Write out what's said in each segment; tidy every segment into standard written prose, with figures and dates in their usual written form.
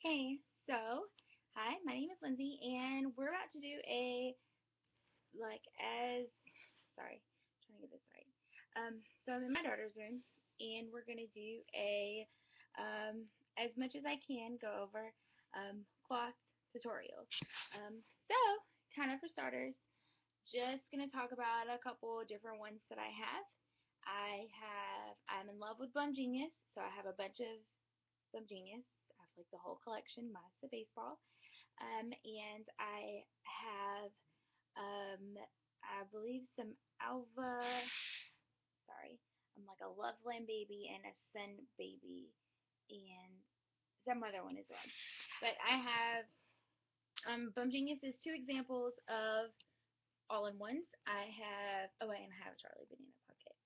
Hey, hi, my name is Lindsay, and we're about to do a, like, as, sorry, trying to get this right. So I'm in my daughter's room, and we're going to do as much as I can, go over cloth tutorial. So, kind of for starters, just going to talk about a couple different ones that I have. I'm in love with BumGenius, so I have a bunch of BumGenius. I have like the whole collection, minus the baseball. And I have, I believe, some Alva. Sorry, I'm like a Loveland baby and a Sun baby, and some other one as well. But I have BumGenius is two examples of all-in-ones. I have and I have a Charlie Banana Pocket,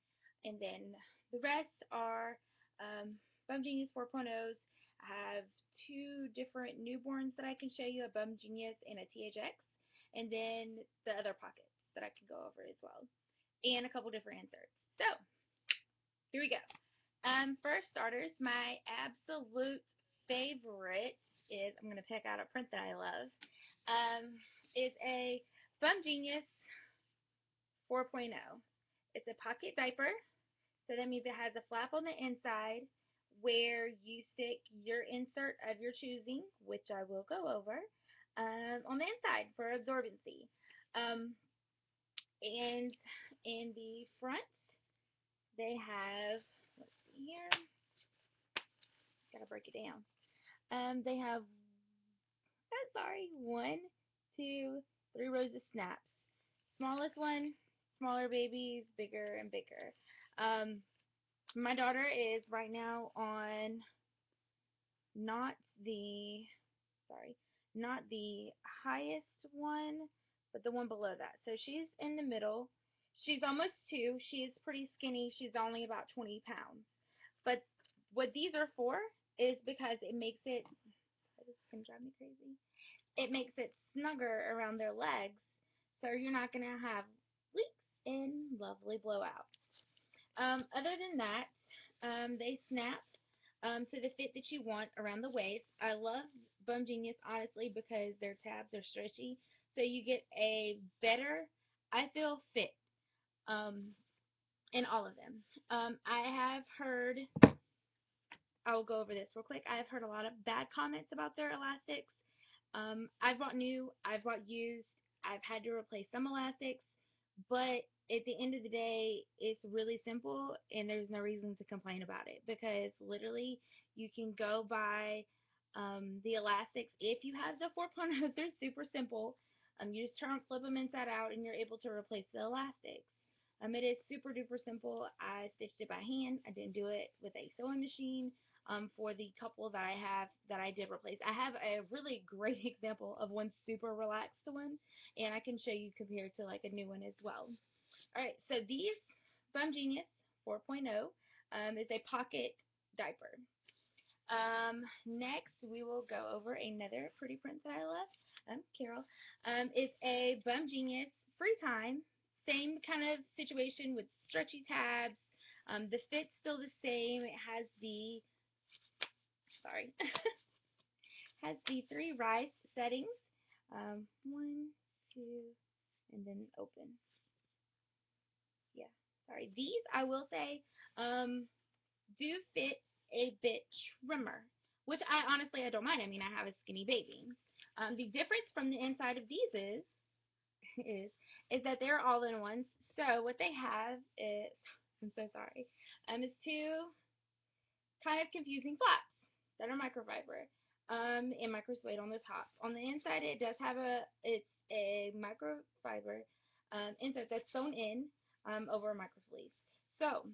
and then the rest are BumGenius 4.0s. I have two different newborns that I can show you, a BumGenius and a THX, and then the other pockets that I can go over as well, and a couple different inserts. So here we go. For starters, my absolute favorite is, I'm going to pick out a print that I love, is a BumGenius 4.0. It's a pocket diaper, so that means it has a flap on the inside where you stick your insert of your choosing, which I will go over, on the inside for absorbency. And in the front, they have, let's see here, gotta break it down. They have, one, two, three rows of snaps. Smallest one, smaller babies, bigger and bigger. My daughter is right now on not the, sorry, not the highest one, but the one below that. So she's in the middle. She's almost 2. She's pretty skinny. She's only about 20 pounds. But what these are for is because it makes it, this can drive me crazy, it makes it snugger around their legs, so you're not going to have leaks and lovely blowouts. Other than that, they snap to the fit that you want around the waist. I love BumGenius, honestly, because their tabs are stretchy, so you get a better, I feel, fit in all of them. I have heard, I will go over this real quick. I've heard a lot of bad comments about their elastics. I've bought new, I've bought used, I've had to replace some elastics, but at the end of the day, it's really simple and there's no reason to complain about it, because literally you can go buy the elastics. If you have the 4.0s, they're super simple. You just flip them inside out and you're able to replace the elastics. It is super duper simple. I stitched it by hand. I didn't do it with a sewing machine. For the couple that I have that I did replace, I have a really great example of one super relaxed one, and I can show you compared to like a new one as well. All right, so these BumGenius 4.0 is a pocket diaper. Next, we will go over another pretty print that I love. Carol. It's a BumGenius FreeTime. Same kind of situation with stretchy tabs. The fit's still the same. It has the, sorry, has the 3 rise settings. 1, 2, and then open. Yeah, sorry. These, I will say, do fit a bit trimmer, which I don't mind. I mean, I have a skinny baby. The difference from the inside of these is is that they're all-in-ones. So what they have is, I'm so sorry, is 2 kind of confusing flaps that are microfiber, and micro suede on the top. On the inside, it does have it's a microfiber insert that's sewn in over a microfleece. So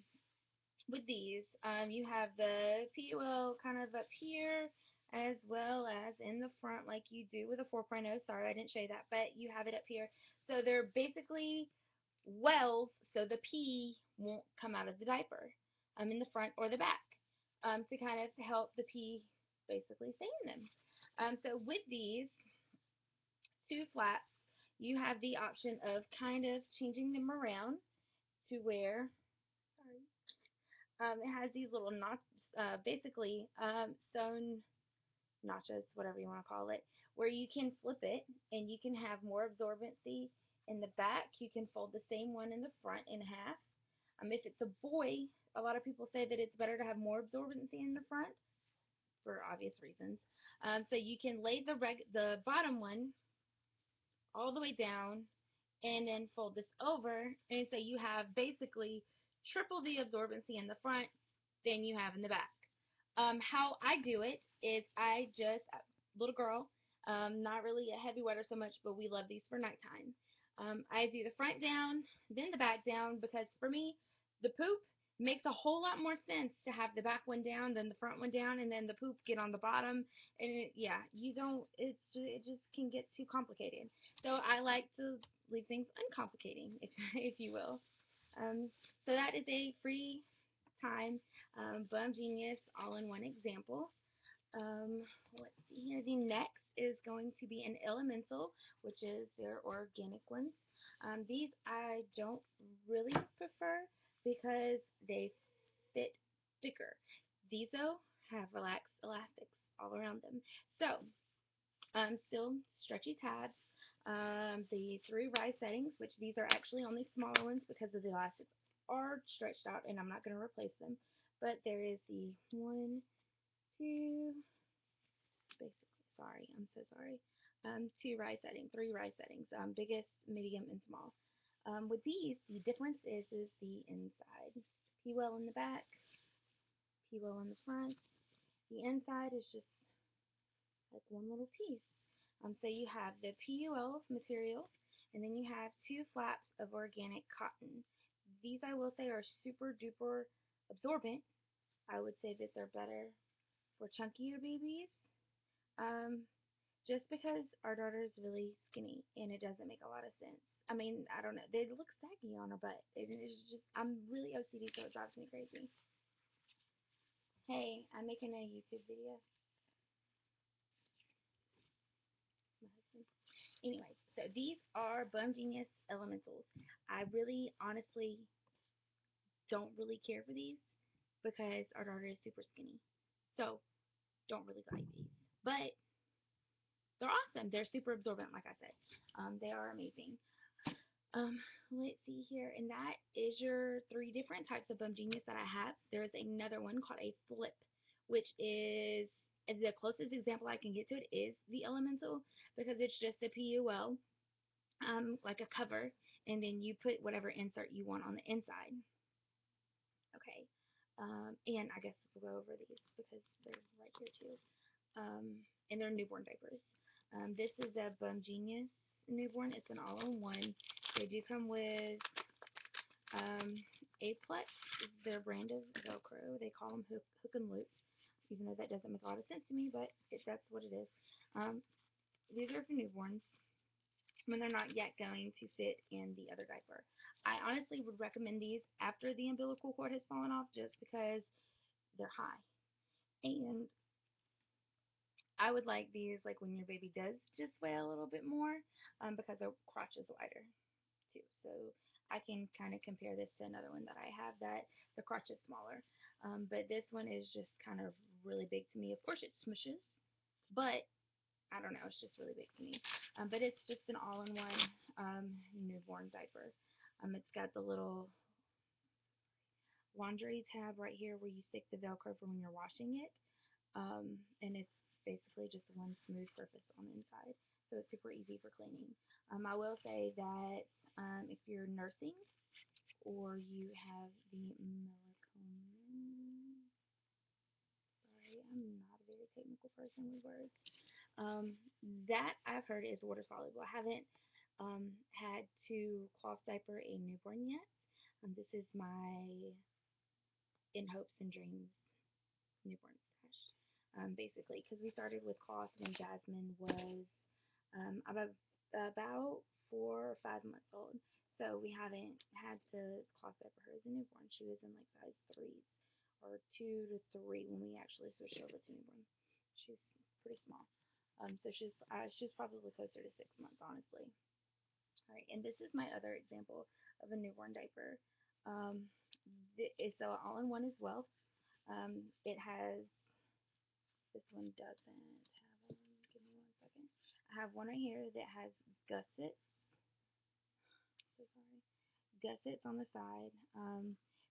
with these, you have the PUL kind of up here, as well as in the front, like you do with a 4.0. Sorry, I didn't show you that, but you have it up here. So they're basically wells, so the pee won't come out of the diaper in the front or the back, to kind of help the pee basically stay in them. So with these 2 flaps, you have the option of kind of changing them around to where, sorry, it has these little knots, basically sewn notches, whatever you want to call it, where you can flip it and you can have more absorbency in the back. You can fold the same one in the front in half. If it's a boy, a lot of people say that it's better to have more absorbency in the front for obvious reasons. So you can lay the bottom one all the way down and then fold this over, and so you have basically triple the absorbency in the front than you have in the back. How I do it is I just, little girl, not really a heavy wetter so much, but we love these for nighttime. I do the front down, then the back down, because for me, the poop makes a whole lot more sense to have the back one down than the front one down, and then the poop get on the bottom, and yeah, you don't, it just can get too complicated. So I like to leave things uncomplicating, if you will. So that is a free time BumGenius all-in-one example. Um, let's see here. The next is going to be an Elemental, which is their organic ones. These I don't really prefer because they fit thicker. These, though, have relaxed elastics all around them. So, still stretchy tabs. The 3 rise settings, which these are actually only smaller ones because of the elastics are stretched out, and I'm not going to replace them. But there is the 1, 2, basically, sorry, I'm so sorry. 2 rise settings, 3 rise settings, biggest, medium, and small. With these, the difference is the inside. P-well in the back, P-well in the front. The inside is just like one little piece. So you have the PUL material, and then you have 2 flaps of organic cotton. These, I will say, are super duper absorbent. I would say that they're better for chunkier babies. Just because our daughter is really skinny and it doesn't make a lot of sense. I mean, I don't know. They look saggy on her butt. It's just, I'm really OCD, so it drives me crazy. Hey, I'm making a YouTube video. My husband. Anyway, so these are BumGenius Elementals. I really, honestly, don't really care for these because our daughter is super skinny. So, don't really like these. But they're awesome. They're super absorbent, like I said. They are amazing. Let's see here, and that is your 3 different types of BumGenius that I have. There's another one called a flip, which is the closest example I can get to it is the Elemental, because it's just a PUL, like a cover, and then you put whatever insert you want on the inside. Okay, and I guess we'll go over these because they're right here too. And they're newborn diapers. This is a BumGenius Newborn. It's an all-in-one. They do come with Aplex is their brand of Velcro. They call them hook and loop, even though that doesn't make a lot of sense to me, but that's what it is. These are for newborns when they're not yet going to fit in the other diaper. I honestly would recommend these after the umbilical cord has fallen off just because they're high. And I would like these like when your baby does just weigh a little bit more because their crotch is wider too. So I can kind of compare this to another one that I have that the crotch is smaller. But this one is just kind of really big to me. Of course it smushes, but I don't know, it's just really big to me. But it's just an all-in-one newborn diaper. It's got the little laundry tab right here where you stick the Velcro for when you're washing it. And it's basically just one smooth surface on the inside. So it's super easy for cleaning. I will say that if you're nursing or you have the melatonin, sorry, I'm not a very technical person with words. That I've heard is water soluble. I haven't had to cloth diaper a newborn yet. This is my In Hopes and Dreams newborn stash, basically, because we started with cloth when Jasmine was about 4 or 5 months old. So we haven't had to cloth diaper her as a newborn. She was in like size 3s or 2 to 3 when we actually switched over to newborn. She's pretty small. So she's probably closer to 6 months, honestly. All right, and this is my other example of a newborn diaper. It's all-in-one as well. It has, this one doesn't I have one right here that has gussets. So sorry. Gussets on the side.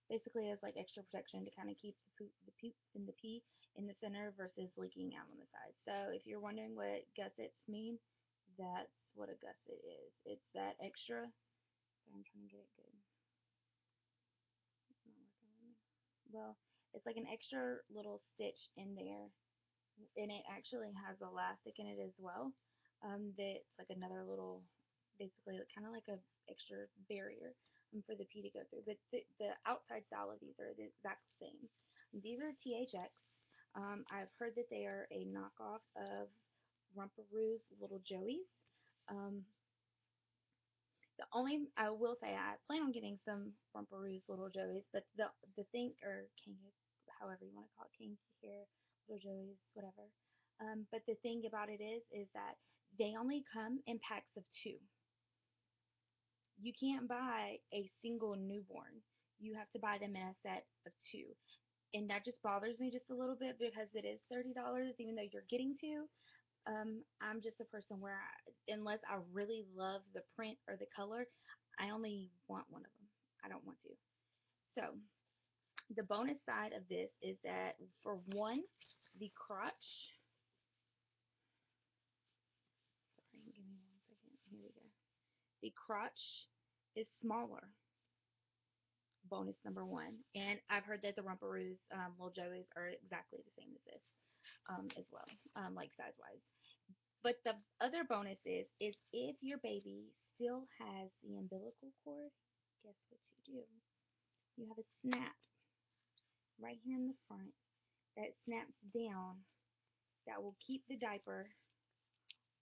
Basically as like extra protection to kind of keep the poop and the pee in the center versus leaking out on the side. So if you're wondering what gussets mean, that's what a gusset is. It's that extra. I'm trying to get it good. It's not working with me. Well, it's like an extra little stitch in there, and it actually has elastic in it as well. That's like another little, basically kind of like a extra barrier for the pee to go through. But the outside style of these are the exact same. These are THX. I've heard that they are a knockoff of Rumparoo's Little Joeys. Um, the only I will say I plan on getting some Rumparoo's Little Joeys, but the thing or king, however you want to call it, kinky hair, Little Joeys, whatever. But the thing about it is that they only come in packs of two. You can't buy a single newborn. You have to buy them in a set of two, and that just bothers me just a little bit because it is $30, even though you're getting two. I'm just a person where unless I really love the print or the color, I only want one of them. I don't want two. So the bonus side of this is that for one, the crotch. Sorry, give me 1 second. Here we go. The crotch is smaller. Bonus number one, and I've heard that the Rumparoos, Little Joeys are exactly the same as this, as well, like size wise. But the other bonus is if your baby still has the umbilical cord, guess what you do? You have a snap right here in the front that snaps down that will keep the diaper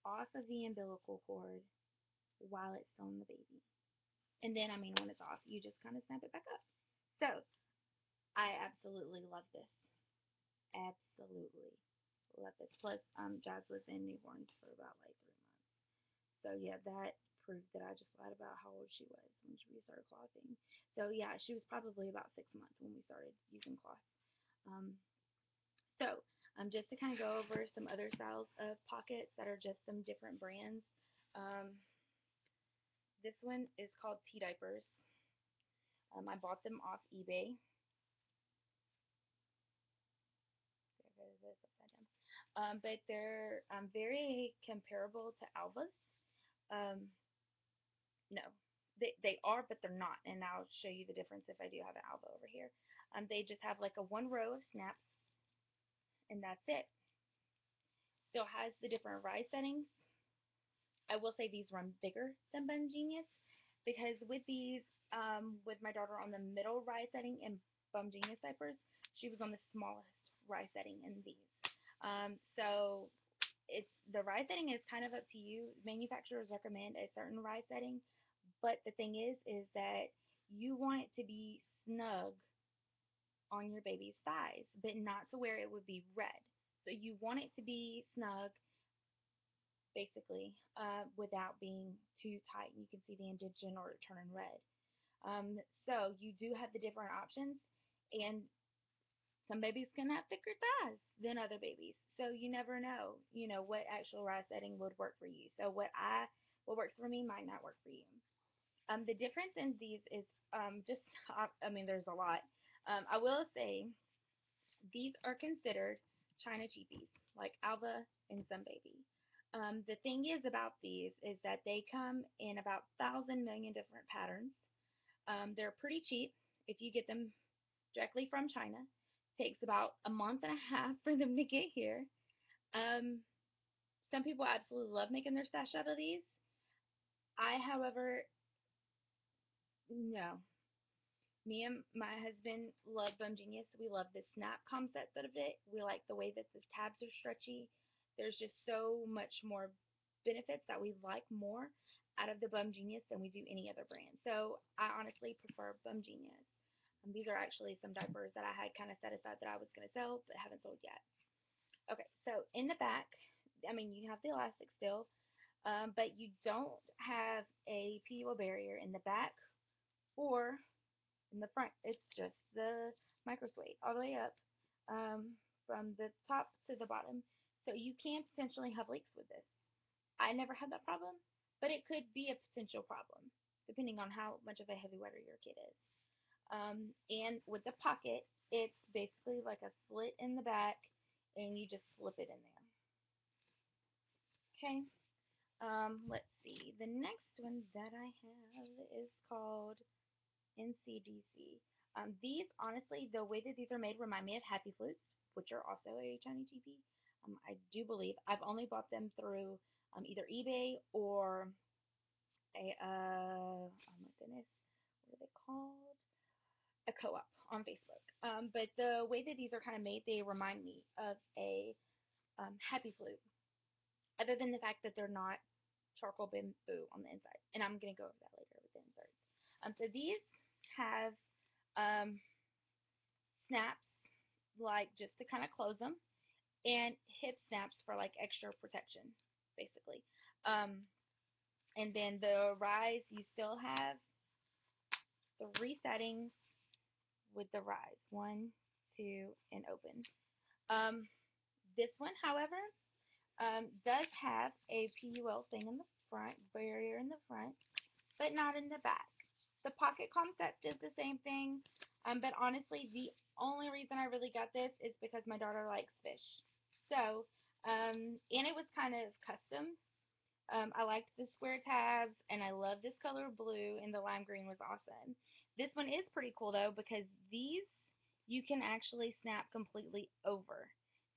off of the umbilical cord while it's on the baby. And then, I mean, when it's off, you just kind of snap it back up. So, I absolutely love this. Absolutely love this. Plus, Jazz was in newborns for about like 3 months. So yeah, that proved that I just lied about how old she was when we started clothing. So yeah, she was probably about 6 months when we started using cloth. Um, so just to kind of go over some other styles of pockets that are just some different brands. Um, this one is called Diapers. I bought them off eBay. There it is upside down. But they're very comparable to Alvis. Um, no, they are, but they're not. And I'll show you the difference if I do have an Alva over here. They just have like a one row of snaps, and that's it. Still has the different rise settings. I will say these run bigger than BumGenius because with these, with my daughter on the middle rise setting in BumGenius diapers, she was on the smallest rise setting in these. So it's the rise setting is kind of up to you. Manufacturers recommend a certain rise setting, but the thing is that you want it to be snug on your baby's thighs, but not to where it would be red. So you want it to be snug, basically, without being too tight. You can see the indentation or it turning red. So you do have the different options, and some babies can have thicker thighs than other babies. So you never know, what actual rise setting would work for you. So what works for me might not work for you. The difference in these is just, I mean, there's a lot. I will say these are considered China cheapies, like Alva and Some Baby. The thing is about these is that they come in about 1,000 million different patterns. They're pretty cheap if you get them directly from China. Takes about a month and a half for them to get here. Um, some people absolutely love making their stash out of these. I, however, no. Me and my husband love BumGenius. We love the snap concept of it. We like the way that the tabs are stretchy. There's just so much more benefits that we like more out of the BumGenius than we do any other brand. So I honestly prefer BumGenius. These are actually some diapers that I had kind of set aside that I was going to sell but haven't sold yet. Okay, so in the back, I mean, you have the elastic still, but you don't have a PU barrier in the back or in the front. It's just the micro suede all the way up, from the top to the bottom. So you can potentially have leaks with this. I never had that problem, but it could be a potential problem depending on how much of a heavy wetter your kid is. And with the pocket, it's basically like a slit in the back, and you just slip it in there. Okay. Let's see. The next one that I have is called NCDC. These, honestly, the way that these are made remind me of Happy Flutes, which are also a Chinese TP. I do believe I've only bought them through either eBay or a oh my goodness, what are they called? A co-op on Facebook. But the way that these are kind of made, they remind me of a Happy Flute, other than the fact that they're not charcoal bamboo on the inside. And I'm going to go over that later with the inserts. So these have um, snaps, like just to kind of close them, and hip snaps for like extra protection, basically. Um, and then the rise, you still have the resettings with the rise. 1, 2, and open. This one, however, does have a PUL thing in the front, barrier in the front, but not in the back. The pocket concept is the same thing, but honestly, the only reason I really got this is because my daughter likes fish. So, and it was kind of custom. I liked the square tabs, and I love this color blue, and the lime green was awesome. This one is pretty cool, though, because these you can actually snap completely over.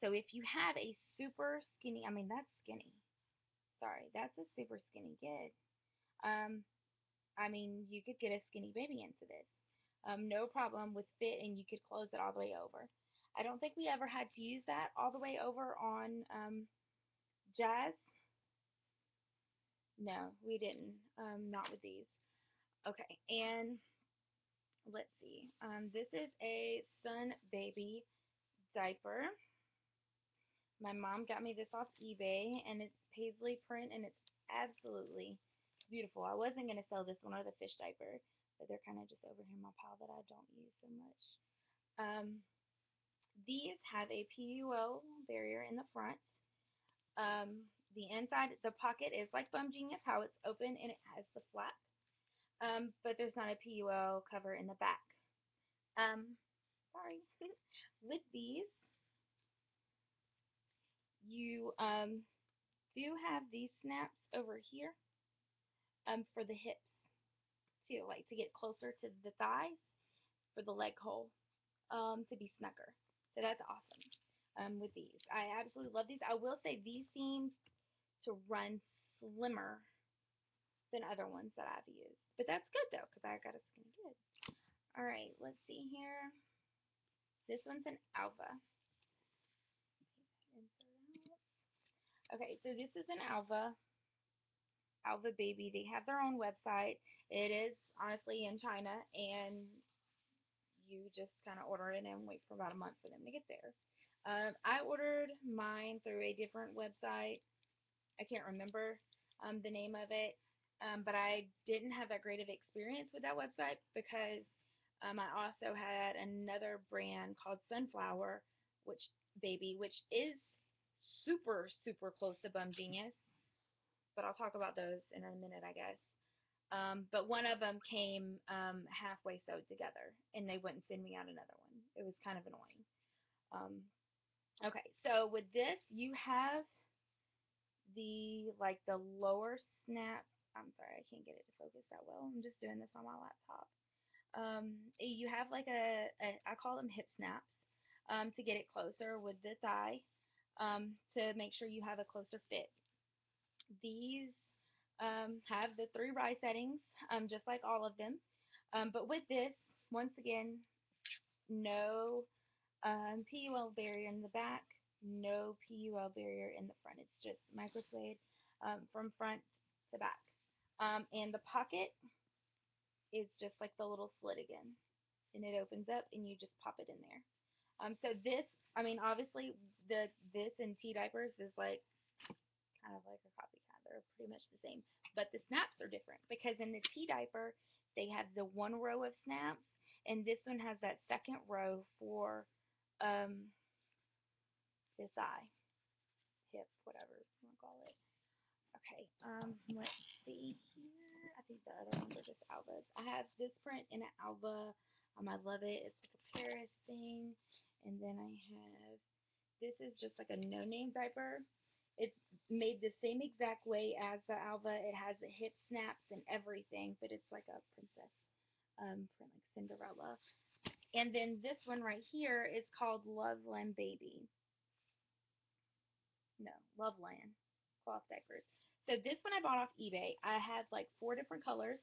So if you have a super skinny, I mean, that's skinny. Sorry, that's a super skinny kid. Um, I mean, you could get a skinny baby into this. No problem with fit, and you could close it all the way over. I don't think we ever had to use that all the way over on Jazz. No, we didn't. Not with these. Okay, and let's see. This is a Sun Baby diaper. My mom got me this off eBay, and it's Paisley print, and it's absolutely beautiful. I wasn't going to sell this one or the fish diaper, but they're kind of just over here in my pile that I don't use so much. These have a PUO barrier in the front. The inside, the pocket is like BumGenius, how it's open and it has the flap. But there's not a PUO cover in the back. Sorry. With these, you do have these snaps over here for the hips too, like to get closer to the thighs for the leg hole to be snugger. So that's awesome with these. I absolutely love these. I will say these seem to run slimmer than other ones that I've used. But that's good though, because I got a skinny kid. Alright, let's see here. This one's an Alva. Okay, so this is an Alva baby. They have their own website. It is honestly in China, and you just kind of order it and wait for about a month for them to get there. I ordered mine through a different website. I can't remember the name of it, but I didn't have that great of experience with that website because I also had another brand called Sunflower, which is super, super close to BumGenius, but I'll talk about those in a minute, I guess. But one of them came halfway sewed together, and they wouldn't send me out another one. It was kind of annoying. Okay, so with this, you have the lower snap. I'm sorry, I can't get it to focus that well. I'm just doing this on my laptop. You have like I call them hip snaps to get it closer with the thigh to make sure you have a closer fit. These have the 3 rise settings, just like all of them. But with this, once again, no PUL barrier in the back, no PUL barrier in the front. It's just micro suede from front to back. And the pocket is just like the little slit again. And it opens up and you just pop it in there. So this, I mean, obviously this and T diapers is like kind of like a copycat. They're pretty much the same. But the snaps are different because in the T diaper, they have the 1 row of snaps, and this one has that second row for the thigh, hip, whatever you want to call it. Let's see here. I think the other ones are just Alvis. I have this print in an Alva. I love it. It's like a Paris thing. And then I have, this is just like a no-name diaper. It's made the same exact way as the Alva. It has the hip snaps and everything, but it's like a princess print, like Cinderella. And then this one right here is called Loveland Baby. No, Loveland cloth diapers. So this one I bought off eBay. I had like 4 different colors,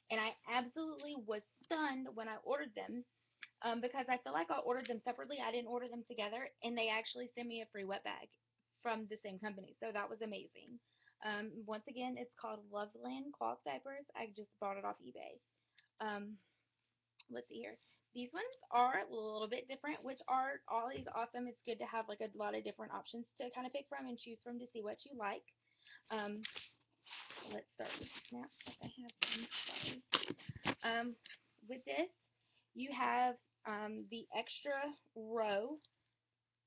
and I absolutely was stunned when I ordered them because I feel like I ordered them separately. I didn't order them together, and they actually sent me a free wet bag from the same company. So that was amazing. Once again, it's called Loveland cloth diapers. I just bought it off eBay. Um, let's see here. These ones are a little bit different, which are always awesome. It's good to have like a lot of different options to kind of pick from and choose from to see what you like. Um, let's start with snaps. Like I have some. With this, you have the extra row,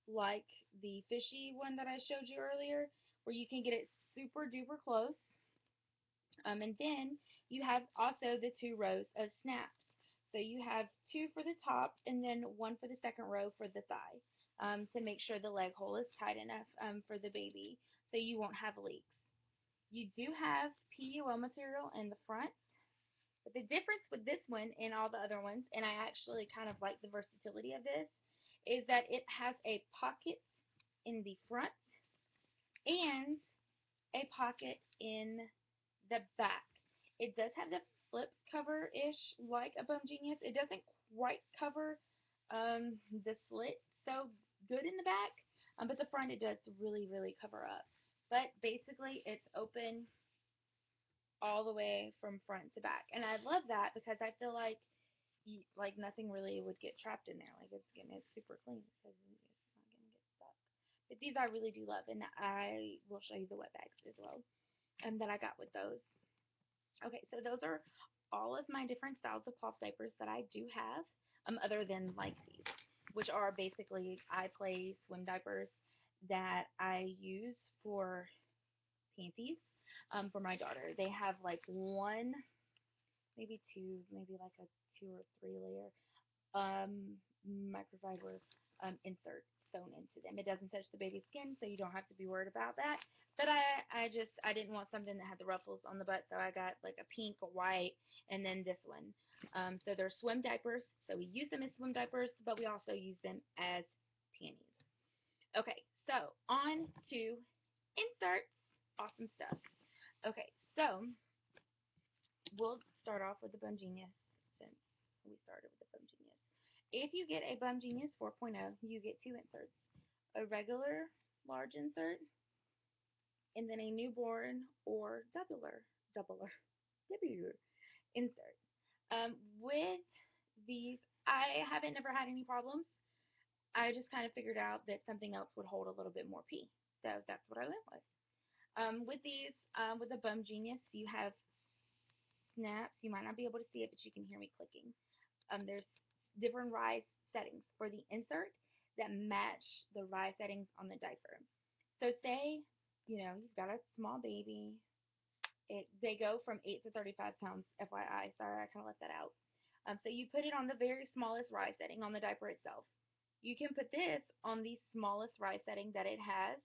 like the fishy one that I showed you earlier, where you can get it super duper close. And then you have also the 2 rows of snaps. So you have 2 for the top and then 1 for the second row for the thigh to make sure the leg hole is tight enough for the baby so you won't have leaks. You do have PUL material in the front, but the difference with this one and all the other ones, and I actually kind of like the versatility of this, is that it has a pocket in the front and a pocket in the back. It does have the flip cover-ish like a BumGenius. It doesn't quite cover the slit so good in the back, but the front it does really, really cover up. But basically, it's open all the way from front to back, and I love that because I feel like nothing really would get trapped in there. Like it's super clean because it's not gonna get stuck. But these I really do love, and I will show you the wet bags as well that I got with those. Okay, so those are all of my different styles of cloth diapers that I do have, other than like these, which are basically iPlay swim diapers that I use for panties for my daughter. They have like 1, maybe 2, maybe like a 2 or 3 layer microfiber insert sewn into them. It doesn't touch the baby's skin, so you don't have to be worried about that. But I didn't want something that had the ruffles on the butt, so I got like a pink, a white, and then this one. So they're swim diapers, so we use them as swim diapers, but we also use them as panties. Okay, so on to inserts. Awesome stuff. Okay, so we'll start off with the BumGenius since we started with the BumGenius. If you get a BumGenius 4.0, you get 2 inserts. A regular large insert, and then a newborn or doubler insert. With these, I haven't never had any problems. I just kind of figured out that something else would hold a little bit more pee. So that's what I went with. With these, with the BumGenius, you have snaps. You might not be able to see it, but you can hear me clicking. There's different rise settings for the insert that match the rise settings on the diaper. So say, you've got a small baby. They go from 8 to 35 pounds, FYI. Sorry, I kind of left that out. So you put it on the very smallest rise setting on the diaper itself. You can put this on the smallest rise setting that it has,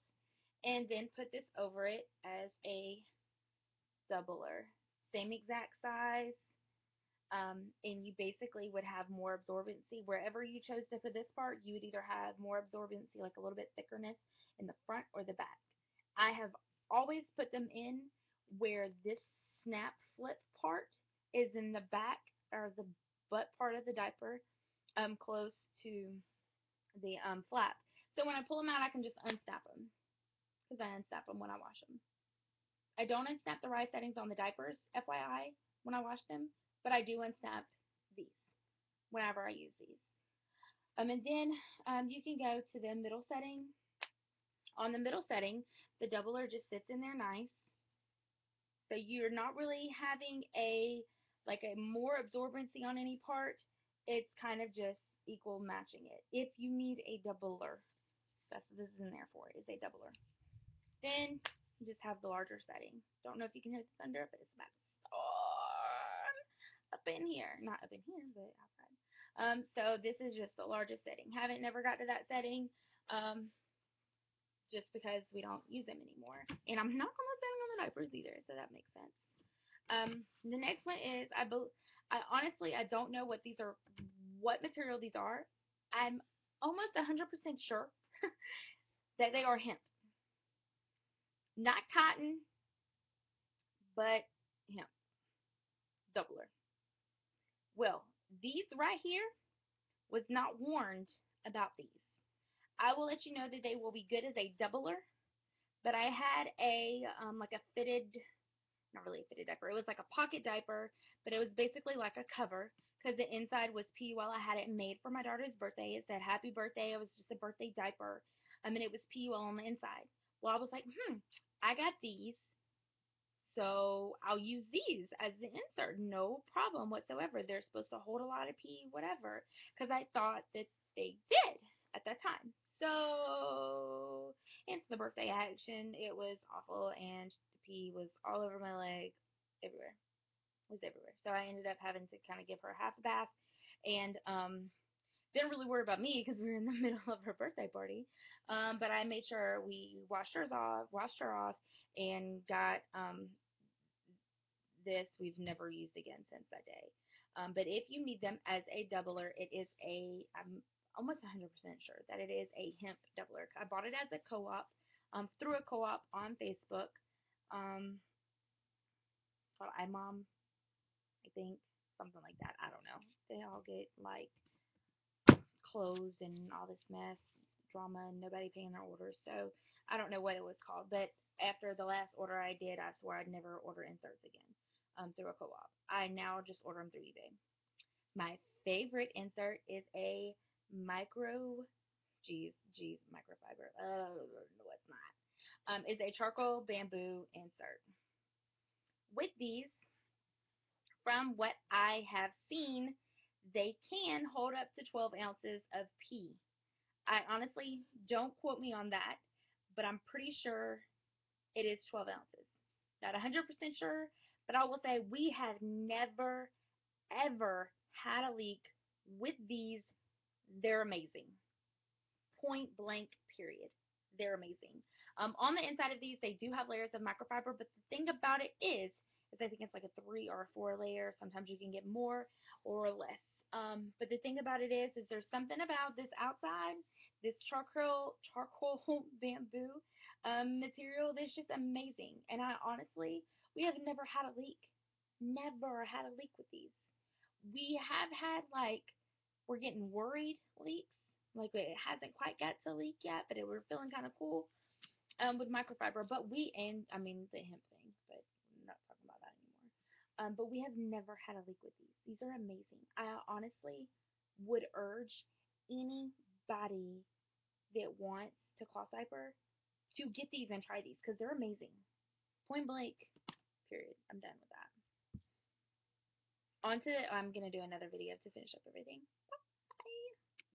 and then put this over it as a doubler. Same exact size, and you basically would have more absorbency. Wherever you chose to put this part, you would either have more absorbency, like a little bit thickerness in the front or the back. I have always put them in where this snap flip part is in the back or the butt part of the diaper, close to the flap. So when I pull them out, I can just unsnap them because I unsnap them when I wash them. I don't unsnap the rise settings on the diapers, FYI, when I wash them, but I do unsnap these whenever I use these. And then you can go to the middle setting. On the middle setting, the doubler just sits in there nice. So you're not really having a more absorbency on any part. It's kind of just equal matching it. If you need a doubler, that's what this is in there for, is a doubler. Then just have the larger setting. Don't know if you can hear the thunder, but it's about to storm up in here. Not up in here, but outside. So this is just the largest setting. Haven't never got to that setting, just because we don't use them anymore. And I'm not on the setting on the diapers either, so that makes sense. The next one is I honestly I don't know what material these are. I'm almost 100% sure that they are hemp, not cotton, but hemp doubler. Well, these right here was not warned about these. I will let you know that they will be good as a doubler, but I had a like a fitted, not really a fitted diaper. It was like a pocket diaper, but it was basically like a cover because the inside was PUL. I had it made for my daughter's birthday. It said happy birthday. It was just a birthday diaper. And it was PUL on the inside. Well, I was like, I got these, so I'll use these as the insert. No problem whatsoever. They're supposed to hold a lot of pee, whatever, because I thought that they did at that time. So, into the birthday action, it was awful, and the pee was all over my leg, everywhere. It was everywhere. So I ended up having to kind of give her half a bath, and didn't really worry about me because we were in the middle of her birthday party. But I made sure we washed her off, and got this we've never used again since that day. But if you need them as a doubler, I'm almost 100% sure that it is a hemp doubler. I bought it as a co-op, through a co-op on Facebook, called iMom, I think, something like that. I don't know. They all get like closed and all this mess, drama, and nobody paying their orders. So I don't know what it was called, but after the last order I did, I swore I'd never order inserts again, through a co-op. I now just order them through eBay. My favorite insert is a micro, microfiber. No, it's not. Is a charcoal bamboo insert. With these, from what I have seen, they can hold up to 12 ounces of pee. I honestly don't quote me on that, but I'm pretty sure it is 12 ounces. Not 100% sure, but I will say we have never, ever had a leak with these. They're amazing. Point blank, period. They're amazing. On the inside of these, they do have layers of microfiber, but the thing about it is I think it's like a 3 or a 4 layer. Sometimes you can get more or less. But the thing about it is there's something about this outside, this charcoal bamboo material that's just amazing. And I honestly, we have never had a leak. Never had a leak with these. We have had like, we're getting worried leaks. Like it hasn't quite got to leak yet, but we're feeling kind of cool with microfiber. But the hemp thing, but we're not talking about that anymore. But we have never had a leak with these. These are amazing. I honestly would urge anybody that wants to cloth diaper to get these and try these because they're amazing. Point blank, period. I'm done with that. I'm going to do another video to finish up everything.